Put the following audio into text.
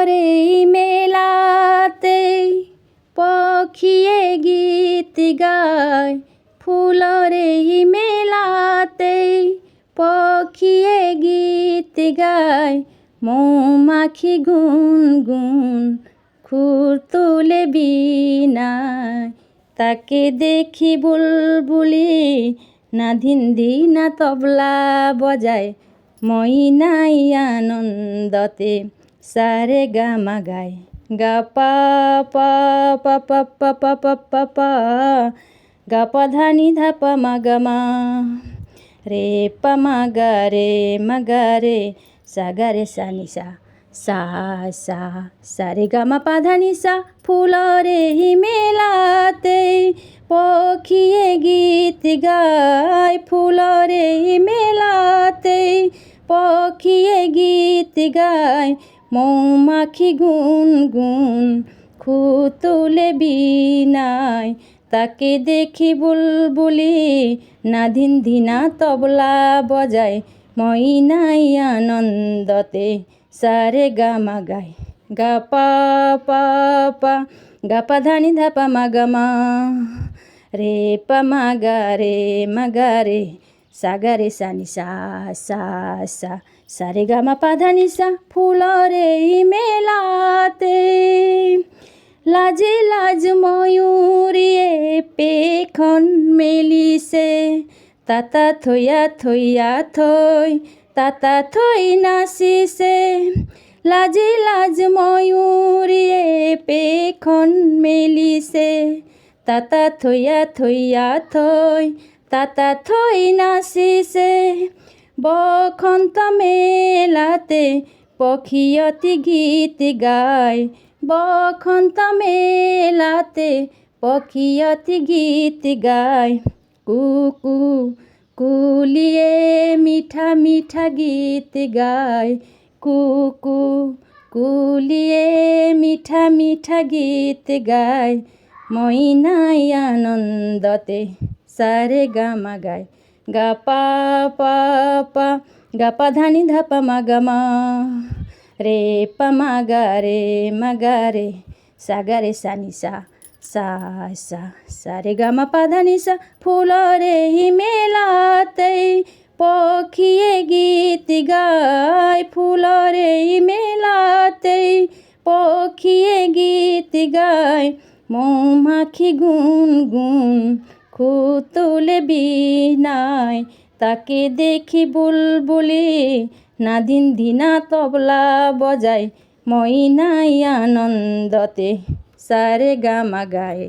ফুলরে মেলাতে পখিয়ে গীত গায়, ফুলরে মেলাতে পখিয়ে গীত গায়, মৌমাখি গুনগুন খুর তুলে বীণায়। তাকে দেখি বুলবুলি নাধিন দিনা তবলা বজায়, মইনাই আনন্দতে সারে গামা গায়। গা পা পা পা পা পা পা পা পা পা, গা পা ধা নি ধা পা মা গা মা, রে পা মা গা রে সা গা রে সা নি সা, সা সা সা রে গা মা পা ধা নি সা। ফুলরে মেলাতে পখিয়ে গীত গায়, ফুলরে মেলাতে পখিয়ে গীত গায়, মৌমাখি গুনগুন খুর তুলে বীণায়। তাকে দেখি বুলবুলি নাধিন ধিনা তবলা বজায়, মইনাই আনন্দতে সারে গামা গায়। গা পা পা পা, গা পা ধা নি ধা পা মা গা মা, রে পা মা গা রে সা গা রে সা নি সা, সা সা সা রে গা মা পা ধা নি সা। ফুলরে মেলাতে লাজে লাজ ময়ূরিয়ে পেখন মেলিছে, তাতা থইয়া থইয়া থই, তাতা থই নাচিছে। লাজে লাজ ময়ূরিয়ে পেখন মেলিছে, তাতা থইয়া থইয়া থই, তাতা থই নাচিছে। বসন্ত মেলাতে পখিয়তি গীত গায়, বসন্ত মেলাতে পখিয়তি গীত গায়। কুকু কুলিয়ে মিঠা মিঠা গীত গায়, কুকু কুলিয়ে মিঠা মিঠা গীত গায়, মইনাই আনন্দতে সারে গামা গায়। গা পা পা পা, গা পা ধা নি ধা পা মা গা মা, রে পা মা গা রে সা গা রে সা নি সা, সা সা সা রে গা মা পা ধা নি সা। ফুলরে মেলাতে পখিয়ে গীত গায়, ফুলরে মেলাতে পখিয়ে গীত গায়, মৌমাখি গুনগুন খুর তুলে বীণায়। তাকে দেখি বুলবুলি নাধিন ধিনা তবলা বজায়, মইনাই আনন্দতে সারে গামা গায়।